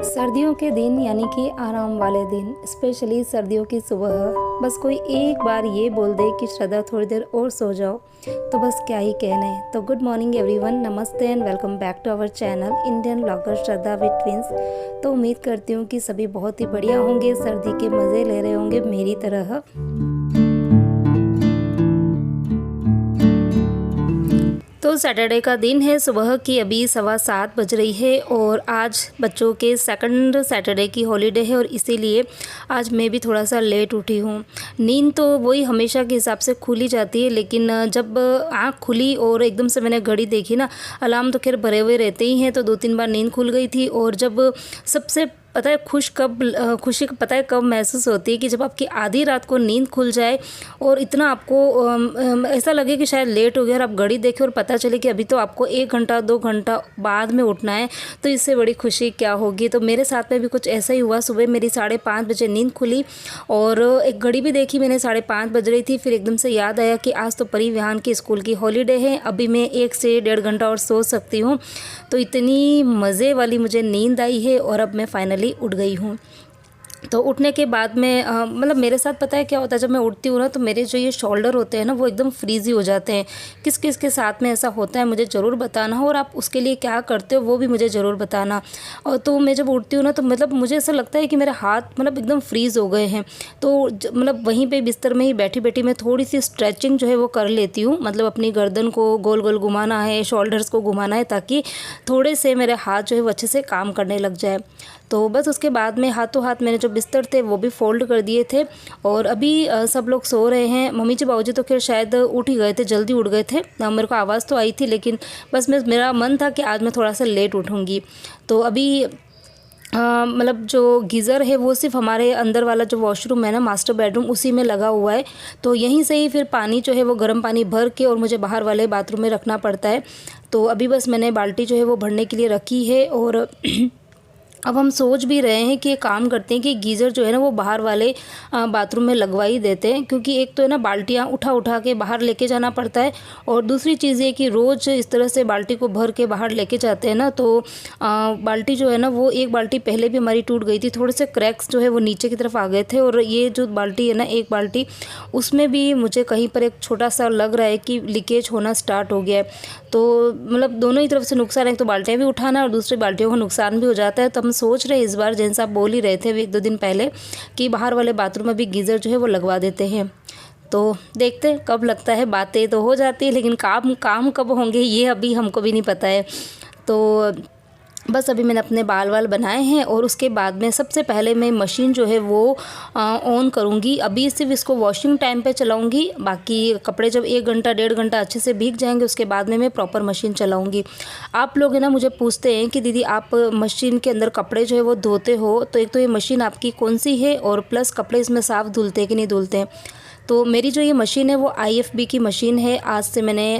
सर्दियों के दिन यानी कि आराम वाले दिन, स्पेशली सर्दियों की सुबह बस कोई एक बार ये बोल दे कि श्रद्धा थोड़ी देर और सो जाओ तो बस क्या ही कहने। तो गुड मॉर्निंग एवरीवन, नमस्ते and welcome back to our channel Indian vlogger Shraddha with twins. तो उम्मीद करती हूँ कि सभी बहुत ही बढ़िया होंगे, सर्दी के मज़े ले रहे होंगे मेरी तरह। तो सैटरडे का दिन है, सुबह की अभी 7:15 बज रही है और आज बच्चों के सेकंड सैटरडे की हॉलीडे है और इसीलिए आज मैं भी थोड़ा सा लेट उठी हूँ। नींद तो वही हमेशा के हिसाब से खुली जाती है, लेकिन जब आँख खुली और एकदम से मैंने घड़ी देखी ना, अलार्म तो खैर भरे हुए रहते ही हैं, तो 2-3 बार नींद खुल गई थी। और जब सबसे पता है खुशी पता है कब महसूस होती है कि जब आपकी आधी रात को नींद खुल जाए और इतना आपको ऐसा लगे कि शायद लेट हो गया और आप घड़ी देखें और पता चले कि अभी तो आपको 1 घंटा 2 घंटा बाद में उठना है, तो इससे बड़ी खुशी क्या होगी। तो मेरे साथ में भी कुछ ऐसा ही हुआ। सुबह मेरी 5:30 बजे नींद खुली और एक घड़ी भी देखी मैंने, 5:30 बज रही थी। फिर एकदम से याद आया कि आज तो परिवहन की स्कूल की हॉलीडे है, अभी मैं 1 से 1.5 घंटा और सो सकती हूँ। तो इतनी मज़े वाली मुझे नींद आई है और अब मैं फाइनली उठ गई हूँ। तो उठने के बाद में मतलब मेरे साथ पता है क्या होता है, जब मैं उठती हूँ ना तो मेरे जो ये शोल्डर होते हैं ना वो एकदम फ्रीज़ी हो जाते हैं। किस किस के साथ में ऐसा होता है मुझे ज़रूर बताना, और आप उसके लिए क्या करते हो वो भी मुझे ज़रूर बताना। और तो मैं जब उठती हूँ ना तो मतलब मुझे ऐसा लगता है कि मेरे हाथ मतलब एकदम फ्रीज़ हो गए हैं। तो मतलब वहीं पर बिस्तर में ही बैठी बैठी मैं थोड़ी सी स्ट्रेचिंग जो है वो कर लेती हूँ। मतलब अपनी गर्दन को गोल गोल घुमाना है, शोल्डर्स को घुमाना है, ताकि थोड़े से मेरे हाथ जो है वो अच्छे से काम करने लग जाए। तो बस उसके बाद में हाथों हाथ मैंने जो बिस्तर थे वो भी फोल्ड कर दिए थे और अभी सब लोग सो रहे हैं। मम्मी जी बाबूजी तो खैर शायद उठ ही गए थे, जल्दी उठ गए थे। मेरे को आवाज़ तो आई थी, लेकिन बस मेरा मन था कि आज मैं थोड़ा सा लेट उठूँगी। तो अभी मतलब जो गीज़र है वो सिर्फ हमारे अंदर वाला जो वॉशरूम है ना, मास्टर बेडरूम, उसी में लगा हुआ है। तो यहीं से ही फिर पानी जो है वो गर्म पानी भर के और मुझे बाहर वाले बाथरूम में रखना पड़ता है। तो अभी बस मैंने बाल्टी जो है वो भरने के लिए रखी है और अब हम सोच भी रहे हैं कि काम करते हैं कि गीज़र जो है ना वो बाहर वाले बाथरूम में लगवा ही देते हैं, क्योंकि एक तो है ना बाल्टियाँ उठा उठा के बाहर लेके जाना पड़ता है, और दूसरी चीज़ ये कि रोज़ इस तरह से बाल्टी को भर के बाहर लेके जाते हैं ना, तो बाल्टी जो है ना वो एक बाल्टी पहले भी हमारी टूट गई थी, थोड़े से क्रैक्स जो है वो नीचे की तरफ आ गए थे। और ये जो बाल्टी है ना, एक बाल्टी, उसमें भी मुझे कहीं पर एक छोटा सा लग रहा है कि लीकेज होना स्टार्ट हो गया है। तो मतलब दोनों ही तरफ से नुकसान है, तो बाल्टियाँ भी उठाना और दूसरी बाल्टियों का नुकसान भी हो जाता है। तो हम सोच रहे हैं इस बार, जैसा आप बोल ही रहे थे 1-2 दिन पहले, कि बाहर वाले बाथरूम में भी गीज़र जो है वो लगवा देते हैं। तो देखते हैं कब लगता है। बातें तो हो जाती है, लेकिन काम कब होंगे ये अभी हमको भी नहीं पता है। तो बस अभी मैंने अपने बाल बनाए हैं और उसके बाद में सबसे पहले मैं मशीन जो है वो ऑन करूँगी। अभी सिर्फ इसको वॉशिंग टाइम पे चलाऊँगी, बाकी कपड़े जब 1 घंटा 1.5 घंटा अच्छे से भीग जाएंगे उसके बाद में मैं प्रॉपर मशीन चलाऊँगी। आप लोग है ना मुझे पूछते हैं कि दीदी आप मशीन के अंदर कपड़े जो है वो धोते हो, तो एक तो ये मशीन आपकी कौन सी है और प्लस कपड़े इसमें साफ़ धुलते हैं कि नहीं धुलते हैं। तो मेरी जो ये मशीन है वो IFB की मशीन है। आज से मैंने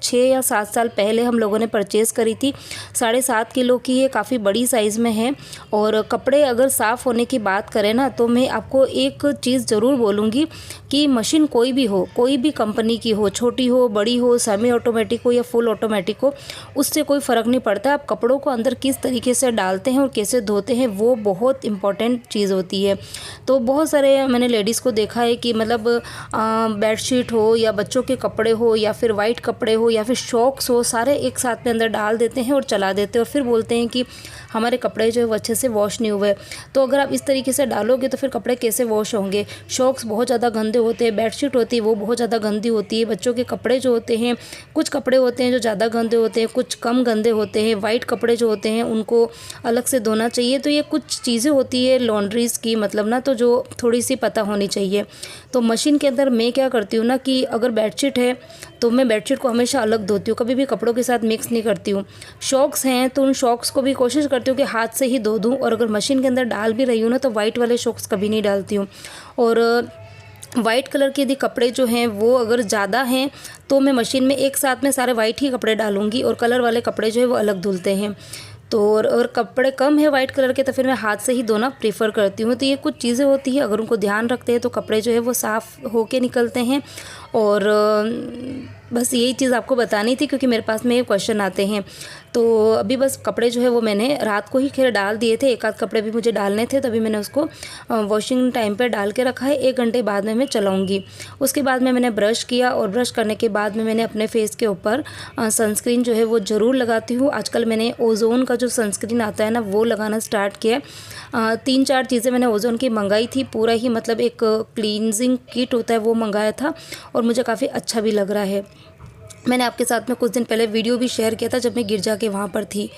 6 या 7 साल पहले हम लोगों ने परचेज़ करी थी। 7.5 किलो की ये काफ़ी बड़ी साइज़ में है। और कपड़े अगर साफ़ होने की बात करें ना, तो मैं आपको एक चीज़ ज़रूर बोलूँगी कि मशीन कोई भी हो, कोई भी कंपनी की हो, छोटी हो बड़ी हो, सेमी ऑटोमेटिक हो या फुल ऑटोमेटिक हो, उससे कोई फ़र्क नहीं पड़ता। आप कपड़ों को अंदर किस तरीके से डालते हैं और कैसे धोते हैं, वो बहुत इंपॉर्टेंट चीज़ होती है। तो बहुत सारे मैंने लेडीज़ को देखा है कि मतलब बेडशीट हो या बच्चों के कपड़े हो या फिर वाइट कपड़े हो या फिर शॉक्स हो, सारे एक साथ में अंदर डाल देते हैं और चला देते हैं और फिर बोलते हैं कि हमारे कपड़े जो है वो अच्छे से वॉश नहीं हुए। तो अगर आप इस तरीके से डालोगे तो फिर कपड़े कैसे वॉश होंगे। शॉक्स बहुत ज़्यादा गंदे होते हैं, बेडशीट होती है वो बहुत ज़्यादा गंदी होती है, बच्चों के कपड़े जो होते हैं, कुछ कपड़े होते हैं जो ज़्यादा गंदे होते हैं, कुछ कम गंदे होते हैं, वाइट कपड़े जो होते हैं उनको अलग से धोना चाहिए। तो ये कुछ चीज़ें होती है लॉन्ड्रीज़ की, मतलब ना, तो जो थोड़ी सी पता होनी चाहिए। तो मशीन के अंदर मैं क्या करती हूँ ना कि अगर बेडशीट है तो मैं बेडशीट को हमेशा अलग धोती हूँ, कभी भी कपड़ों के साथ मिक्स नहीं करती हूँ। शॉक्स हैं तो उन शॉक्स को भी कोशिश करती हूँ कि हाथ से ही धो दूँ, और अगर मशीन के अंदर डाल भी रही हूँ ना तो वाइट वाले शॉक्स कभी नहीं डालती हूँ। और वाइट कलर के यदि कपड़े जो हैं वो अगर ज़्यादा हैं तो मैं मशीन में एक साथ में सारे वाइट ही कपड़े डालूँगी, और कलर वाले कपड़े जो है वो अलग धुलते हैं। तो और कपड़े कम है वाइट कलर के तो फिर मैं हाथ से ही धोना प्रीफर करती हूँ। तो ये कुछ चीज़ें होती हैं, अगर उनको ध्यान रखते हैं तो कपड़े जो है वो साफ़ होके निकलते हैं। और बस यही चीज़ आपको बतानी थी, क्योंकि मेरे पास में ये क्वेश्चन आते हैं तो अभी बस कपड़े जो है वो मैंने रात को ही खैर डाल दिए थे, एक आध कपड़े भी मुझे डालने थे, तभी मैंने उसको वॉशिंग टाइम पे डाल के रखा है। 1 घंटे बाद में मैं चलाऊँगी। उसके बाद में मैंने ब्रश किया और ब्रश करने के बाद में मैंने अपने फेस के ऊपर सनस्क्रीन जो है वो ज़रूर लगाती हूँ। आजकल मैंने ओज़ोन का जो सनस्क्रीन आता है ना वो लगाना स्टार्ट किया है। 3-4 चीज़ें मैंने ओज़ोन की मंगाई थी, पूरा ही मतलब एक क्लींजिंग किट होता है वो मंगाया था और मुझे काफ़ी अच्छा भी लग रहा है। मैंने आपके साथ में कुछ दिन पहले वीडियो भी शेयर किया था जब मैं गिरजा के वहाँ पर थी।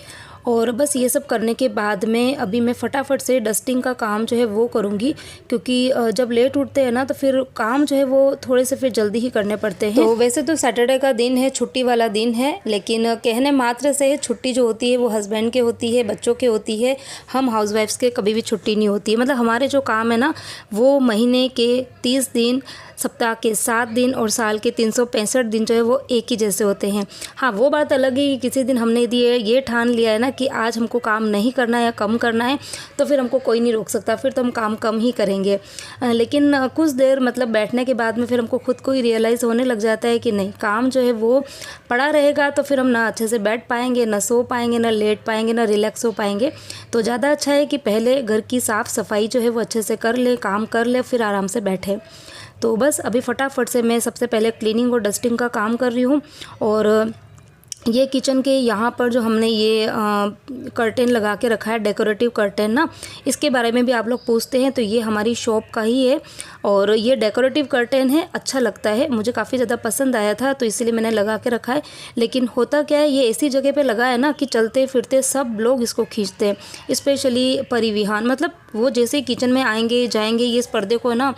और बस ये सब करने के बाद में अभी मैं फटाफट से डस्टिंग का काम जो है वो करूँगी, क्योंकि जब लेट उठते हैं ना तो फिर काम जो है वो थोड़े से फिर जल्दी ही करने पड़ते हैं। तो वैसे तो सैटरडे का दिन है, छुट्टी वाला दिन है, लेकिन कहने मात्र से छुट्टी जो होती है वो हस्बैंड के होती है, बच्चों के होती है। हम हाउसवाइफ्स के कभी भी छुट्टी नहीं होती है। मतलब हमारे जो काम है ना वो महीने के 30 दिन, सप्ताह के 7 दिन और साल के 365 दिन जो है वो एक ही जैसे होते हैं। हाँ, वो बात अलग है कि किसी दिन हमने ये ठान लिया है ना कि आज हमको काम नहीं करना है या कम करना है, तो फिर हमको कोई नहीं रोक सकता, फिर तो हम काम कम ही करेंगे। लेकिन कुछ देर मतलब बैठने के बाद में फिर हमको खुद को ही रियलाइज़ होने लग जाता है कि नहीं, काम जो है वो पड़ा रहेगा तो फिर हम ना अच्छे से बैठ पाएंगे, ना सो पाएंगे, ना लेट पाएंगे, ना रिलैक्स हो पाएंगे। तो ज़्यादा अच्छा है कि पहले घर की साफ़ सफाई जो है वो अच्छे से कर ले, काम कर ले, फिर आराम से बैठे। तो बस अभी फटाफट से मैं सबसे पहले क्लीनिंग और डस्टिंग का काम कर रही हूँ। और ये किचन के यहाँ पर जो हमने ये कर्टेन लगा के रखा है, डेकोरेटिव कर्टेन ना, इसके बारे में भी आप लोग पूछते हैं, तो ये हमारी शॉप का ही है और ये डेकोरेटिव कर्टेन है। अच्छा लगता है, मुझे काफ़ी ज़्यादा पसंद आया था तो इसीलिए मैंने लगा के रखा है। लेकिन होता क्या है, ये ऐसी जगह पे लगा है ना कि चलते फिरते सब लोग इसको खींचते हैं, स्पेशली परिविहान। मतलब वो जैसे किचन में आएंगे जाएंगे ये इस पर्दे को ना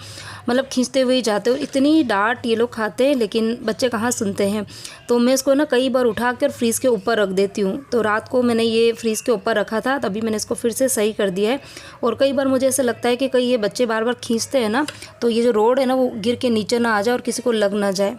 मतलब खींचते हुए ही जाते हो। इतनी डांट ये लोग खाते हैं, लेकिन बच्चे कहाँ सुनते हैं। तो मैं इसको ना कई बार उठा कर फ्रीज़ के ऊपर रख देती हूँ। तो रात को मैंने ये फ्रीज़ के ऊपर रखा था, तभी मैंने इसको फिर से सही कर दिया है। और कई बार मुझे ऐसा लगता है कि कहीं ये बच्चे बार बार खींचते हैं ना तो ये जो रोड है ना वो गिर के नीचे ना आ जाए और किसी को लग ना जाए,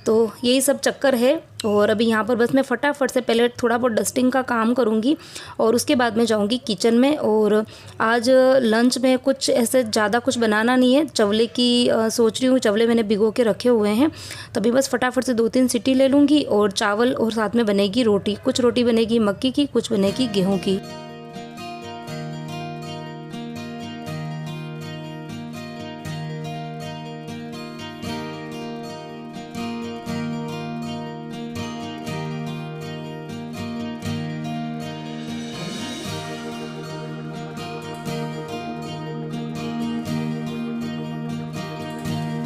तो यही सब चक्कर है। और अभी यहाँ पर बस मैं फटाफट से पहले थोड़ा बहुत डस्टिंग का काम करूँगी और उसके बाद में जाऊँगी किचन में। और आज लंच में कुछ ऐसे ज़्यादा कुछ बनाना नहीं है, चवले की सोच रही हूँ, चवले मैंने भिगो के रखे हुए हैं, तभी बस फटाफट से 2-3 सीटी ले लूँगी और चावल और साथ में बनेगी रोटी। कुछ रोटी बनेगी मक्की की, कुछ बनेगी गेहूँ की।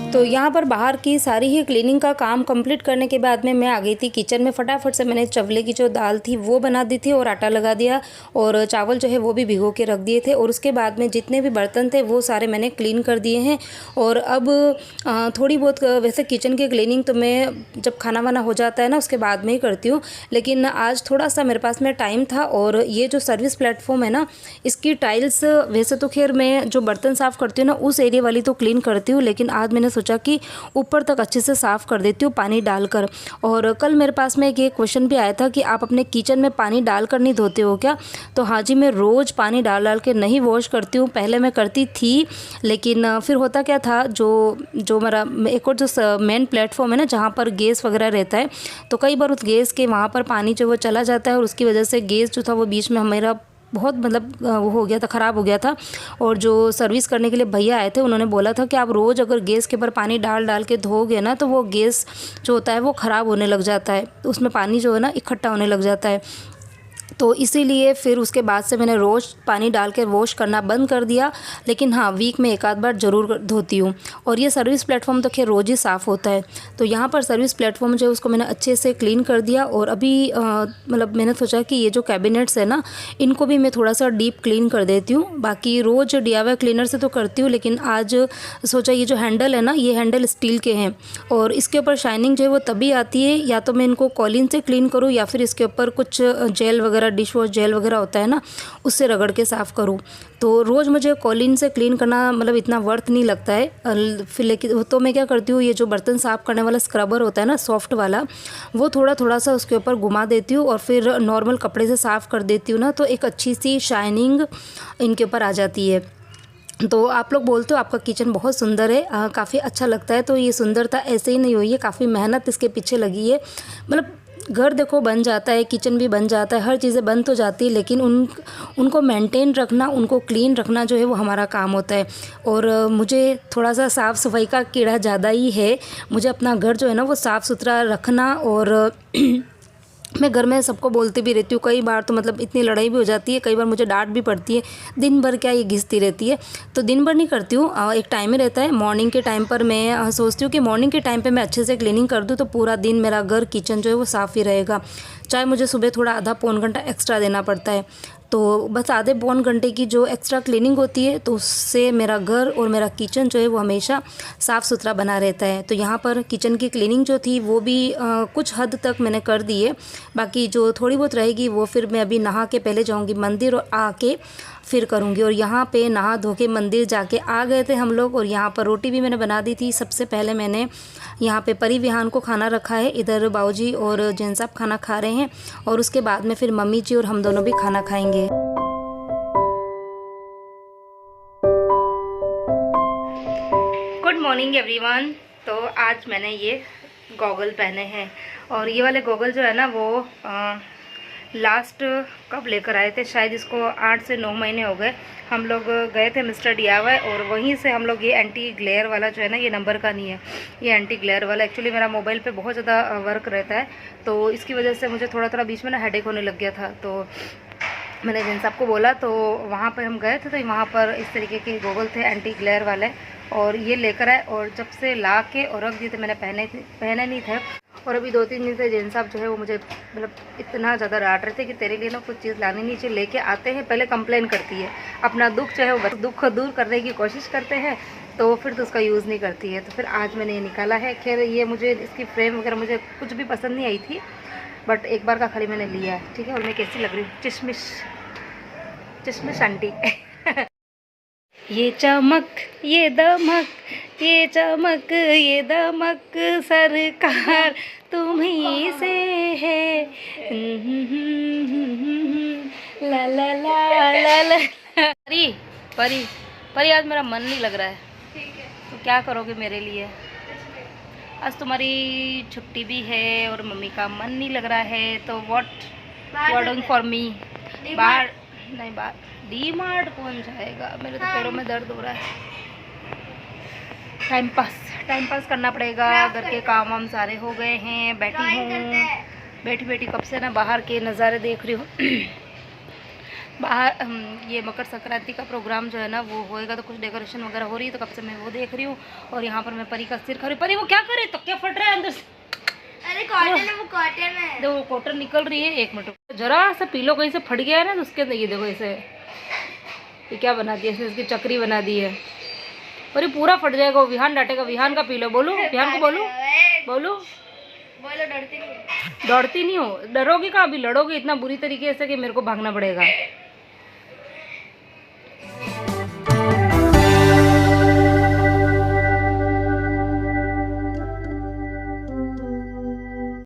तो यहाँ पर बाहर की सारी ही क्लीनिंग का काम कंप्लीट करने के बाद में मैं आ गई थी किचन में। फटाफट से मैंने चवले की जो दाल थी वो बना दी थी और आटा लगा दिया और चावल जो है वो भी भिगो के रख दिए थे। और उसके बाद में जितने भी बर्तन थे वो सारे मैंने क्लीन कर दिए हैं। और अब थोड़ी बहुत वैसे किचन की क्लीनिंग तो मैं जब खाना वाना हो जाता है ना उसके बाद में ही करती हूँ, लेकिन आज थोड़ा सा मेरे पास में टाइम था। और ये जो सर्विस प्लेटफॉर्म है ना इसकी टाइल्स, वैसे तो खैर मैं जो बर्तन साफ़ करती हूँ ना उस एरिया वाली तो क्लीन करती हूँ, लेकिन आज मैंने सोचा कि ऊपर तक अच्छे से साफ़ कर देती हूँ पानी डालकर। और कल मेरे पास में एक ये क्वेश्चन भी आया था कि आप अपने किचन में पानी डालकर नहीं धोते हो क्या? तो हाँ जी, मैं रोज़ पानी डाल के नहीं वॉश करती हूँ। पहले मैं करती थी, लेकिन फिर होता क्या था, जो मेरा एक और जो मेन प्लेटफॉर्म है ना जहाँ पर गैस वगैरह रहता है, तो कई बार उस गैस के वहाँ पर पानी जो वो चला जाता है और उसकी वजह से गैस जो था वो बीच में मेरा बहुत मतलब वो हो गया था, ख़राब हो गया था। और जो सर्विस करने के लिए भैया आए थे उन्होंने बोला था कि आप रोज़ अगर गैस के ऊपर पानी डाल के धोगे ना तो वो गैस जो होता है वो ख़राब होने लग जाता है, उसमें पानी जो है ना इकट्ठा होने लग जाता है। तो इसीलिए फिर उसके बाद से मैंने रोज़ पानी डाल के वॉश करना बंद कर दिया। लेकिन हाँ, वीक में एक आध बार ज़रूर धोती हूँ। और ये सर्विस प्लेटफॉर्म तो खैर रोज़ ही साफ़ होता है। तो यहाँ पर सर्विस प्लेटफॉर्म जो है उसको मैंने अच्छे से क्लीन कर दिया। और अभी मतलब मैंने सोचा कि ये जो कैबिनेट्स है ना इनको भी मैं थोड़ा सा डीप क्लीन कर देती हूँ। बाकी रोज़ DIY क्लीनर से तो करती हूँ, लेकिन आज सोचा ये जो हैंडल है ना ये हैंडल स्टील के हैं और इसके ऊपर शाइनिंग जो है वो तभी आती है या तो मैं इनको कॉलिन से क्लीन करूँ या फिर इसके ऊपर कुछ जेल वगैरह, डिश वॉश जेल वगैरह होता है ना उससे रगड़ के साफ़ करूँ। तो रोज़ मुझे कॉलिन से क्लीन करना मतलब इतना वर्थ नहीं लगता है। फिर लेकिन तो मैं क्या करती हूँ, ये जो बर्तन साफ़ करने वाला स्क्रबर होता है ना सॉफ्ट वाला, वो थोड़ा सा उसके ऊपर घुमा देती हूँ और फिर नॉर्मल कपड़े से साफ़ कर देती हूँ ना, तो एक अच्छी सी शाइनिंग इनके ऊपर आ जाती है। तो आप लोग बोलते हो आपका किचन बहुत सुंदर है, काफ़ी अच्छा लगता है। तो ये सुंदरता ऐसे ही नहीं हुई है, काफ़ी मेहनत इसके पीछे लगी है। मतलब घर देखो बन जाता है, किचन भी बन जाता है, हर चीज़ें बन तो जाती है, लेकिन उनको मेंटेन रखना, उनको क्लीन रखना जो है वो हमारा काम होता है। और मुझे थोड़ा सा साफ़ सफाई का कीड़ा ज़्यादा ही है। मुझे अपना घर जो है ना वो साफ़ सुथरा रखना, और मैं घर में सबको बोलती भी रहती हूँ। कई बार तो मतलब इतनी लड़ाई भी हो जाती है, कई बार मुझे डांट भी पड़ती है, दिन भर क्या ये घिसती रहती है। तो दिन भर नहीं करती हूँ, एक टाइम ही रहता है। मॉर्निंग के टाइम पर मैं सोचती हूँ कि मॉर्निंग के टाइम पे मैं अच्छे से क्लीनिंग कर दूँ तो पूरा दिन मेरा घर किचन जो है वो साफ़ ही रहेगा। चाहे मुझे सुबह थोड़ा आधा पौन घंटा एक्स्ट्रा देना पड़ता है, तो बस आधे पौन घंटे की जो एक्स्ट्रा क्लीनिंग होती है तो उससे मेरा घर और मेरा किचन जो है वो हमेशा साफ़ सुथरा बना रहता है। तो यहाँ पर किचन की क्लीनिंग जो थी वो भी कुछ हद तक मैंने कर दी है। बाकी जो थोड़ी बहुत रहेगी वो फिर मैं अभी नहा के पहले जाऊँगी मंदिर और आके फिर करूँगी। और यहाँ पे नहा धो के मंदिर जाके आ गए थे हम लोग, और यहाँ पर रोटी भी मैंने बना दी थी। सबसे पहले मैंने यहाँ पे परी विहान को खाना रखा है, इधर बाऊजी और जैन साहब खाना खा रहे हैं, और उसके बाद में फिर मम्मी जी और हम दोनों भी खाना खाएंगे। Good morning everyone. तो आज मैंने ये गॉगल पहने हैं, और ये वाले गॉगल जो है ना वो लास्ट कब लेकर आए थे, शायद इसको 8 से 9 महीने हो गए। हम लोग गए थे मिस्टर DIY, और वहीं से हम लोग ये एंटी ग्लेयर वाला जो है ना, ये नंबर का नहीं है, ये एंटी ग्लेयर वाला। एक्चुअली मेरा मोबाइल पे बहुत ज़्यादा वर्क रहता है, तो इसकी वजह से मुझे थोड़ा थोड़ा बीच में ना हेडेक होने लग गया था। तो मैंने जिन साहब को बोला, तो वहाँ पर हम गए थे, तो वहाँ पर इस तरीके के गॉगल थे एंटी ग्लेयर वाले, और ये लेकर आए। और जब से ला के और रख दिए थे, मैंने पहने नहीं थे। और अभी 2-3 दिन से जैन साहब जो है वो मुझे मतलब इतना ज़्यादा डांट रहे थे कि तेरे लिए ना कुछ चीज़ लानी नहीं चाहिए, लेके आते हैं पहले कंप्लेन करती है, अपना दुख जो है वो दुख दूर करने की कोशिश करते हैं, तो फिर तो उसका यूज़ नहीं करती है। तो फिर आज मैंने ये निकाला है। खैर ये मुझे इसकी फ्रेम वगैरह मुझे कुछ भी पसंद नहीं आई थी, बट एक बार का खाली मैंने लिया है, ठीक है। और मैं कैसी लग रही हूँ, चिशमिश आंटी। ये चमक ये दमक, ये चमक ये दमक सरकार तुम्ही से है, ला ला ला ला ला। परी परी परी, आज मेरा मन नहीं लग रहा है, तो क्या करोगे मेरे लिए? आज तुम्हारी छुट्टी भी है और मम्मी का मन नहीं लग रहा है, तो व्हाट डूइंग फॉर मी? बाहर नहीं, बाहर DMart कौन जाएगा, मेरे तो पैरों में दर्द हो रहा है। टाइम पास करना पड़ेगा, घर के काम वाम सारे हो गए हैं। बैठी बैठी कब से ना बाहर के नज़ारे देख रही हूँ। बाहर ये मकर संक्रांति का प्रोग्राम जो है ना वो होएगा, तो कुछ डेकोरेशन वगैरह हो रही है, तो कब से मैं वो देख रही हूँ। और यहाँ पर मैं परी का सिर खा रही हूँ। परी वो क्या करे, तो क्या फट रहा है अंदर से? अरे कॉटन है, वो कॉटन है। देखो कॉटन निकल रही है। एक मिनट, जरा सा पीलो कहीं से फट गया है ना, तो उसके अंदर ये देखो ऐसे ये क्या बना दिया, इसकी चक्री बना दी है, और ये पूरा फट जाएगा। विहान डांटेगा, विहान का पी लो। बोलो विहान को, बोलो बोलो बोलो। डरती नहीं हो, डरोगी कहाँ? अभी लड़ोगी इतना बुरी तरीके से कि मेरे को भागना पड़ेगा।